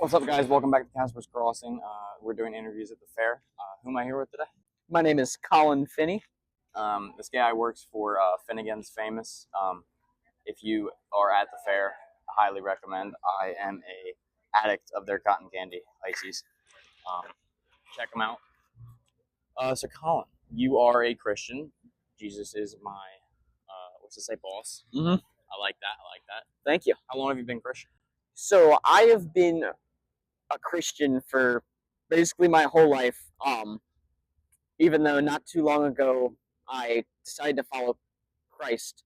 What's up, guys? Welcome back to Casper's Crossing. We're doing interviews at the fair. Who am I here with today? My name is Colin Finney. This guy works for Finnegan's Famous. If you are at the fair, I highly recommend. I am a addict of their cotton candy ices. Check them out. So Colin, you are a Christian. Jesus is my boss. Mm-hmm. I like that. Thank you. How long have you been Christian? So I have been a Christian for basically my whole life. Even though not too long ago I decided to follow Christ.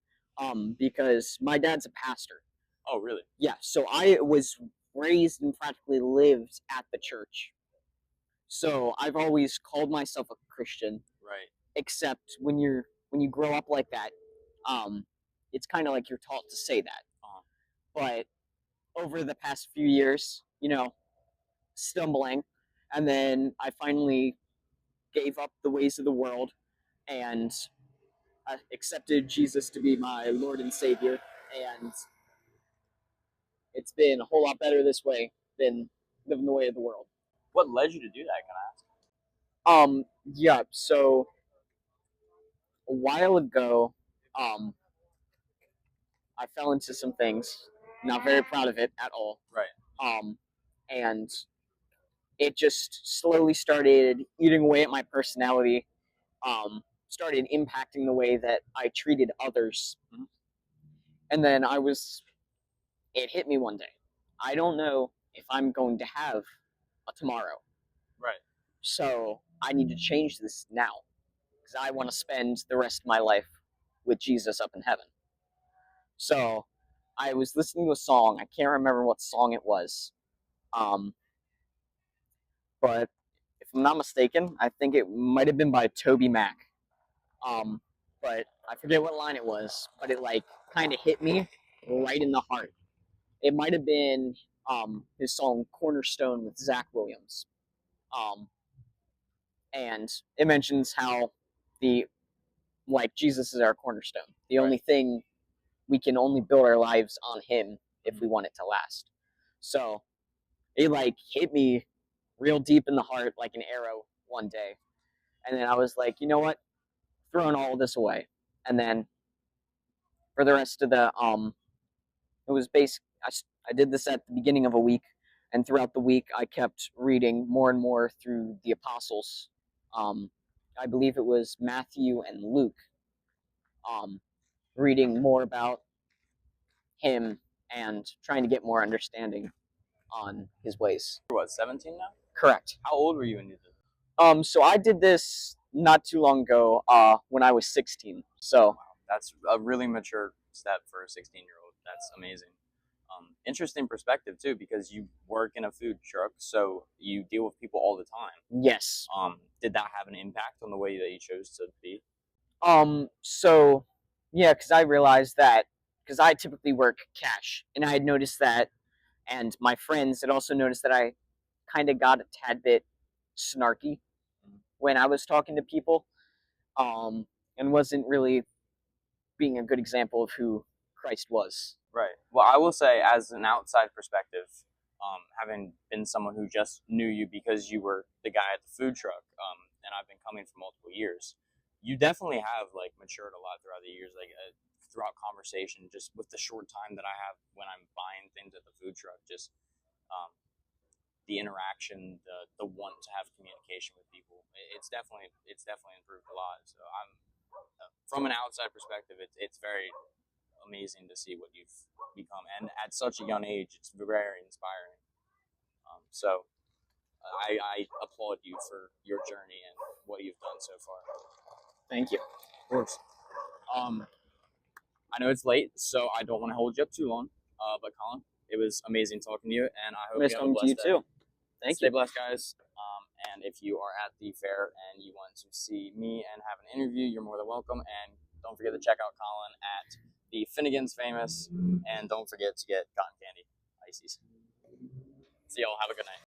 Because my dad's a pastor. Oh, really? Yeah. So I was raised and practically lived at the church. So I've always called myself a Christian. Right. Except when you grow up like that, it's kind of like you're taught to say that. But over the past few years, stumbling, and then I finally gave up the ways of the world and I accepted Jesus to be my Lord and Savior, and it's been a whole lot better this way than living the way of the world. What led you to do that? Can I ask? Yeah. So a while ago, I fell into some things. Not very proud of it at all. Right. And it just slowly started eating away at my personality. Started impacting the way that I treated others. Mhm. And then it hit me one day. I don't know if I'm going to have a tomorrow. Right. So I need to change this now because I want to spend the rest of my life with Jesus up in heaven. So I was listening to a song. I can't remember what song it was. But if I'm not mistaken, I think it might have been by Toby Mac. But I forget what line it was, but it kind of hit me right in the heart. It might have been his song Cornerstone with Zach Williams. And it mentions how Jesus is our cornerstone. The only thing we can only build our lives on him if we want it to last. So it hit me real deep in the heart like an arrow one day. And then I was like, you know what? Throwing all this away. And then for the rest of it was I did this at the beginning of a week, and throughout the week I kept reading more and more through the apostles. I believe it was Matthew and Luke. Reading more about him and trying to get more understanding on his ways. You're what, 17 now? Correct. How old were you when you did this? So I did this not too long ago, when I was 16. So wow, that's a really mature step for a 16-year-old. That's amazing. Interesting perspective too, because you work in a food truck, so you deal with people all the time. yes. Did that have an impact on the way that you chose to be? So yeah, because I realized that because I typically work cash, and I had noticed that, and my friends had also noticed that I kind of got a tad bit snarky when I was talking to people, and wasn't really being a good example of who Christ was. Right. Well, I will say, as an outside perspective, having been someone who just knew you because you were the guy at the food truck, and I've been coming for multiple years, you definitely have matured a lot throughout the years, throughout conversation, just with the short time that I have when I'm buying things at the food truck, just the interaction, the want to have communication with people. It's definitely improved a lot. So I'm from an outside perspective, it's very amazing to see what you've become, and at such a young age, it's very inspiring. So I applaud you for your journey and what you've done so far. Thank you. Of course. I know it's late, so I don't want to hold you up too long. But Colin, it was amazing talking to you, and I hope Nice you have a talking to you blessed day. too. Thank Stay you. blessed, guys. And if you are at the fair and you want to see me and have an interview, you're more than welcome. And don't forget to check out Colin at the Finnegan's Famous, and don't forget to get cotton candy ices. See y'all. Have a good night.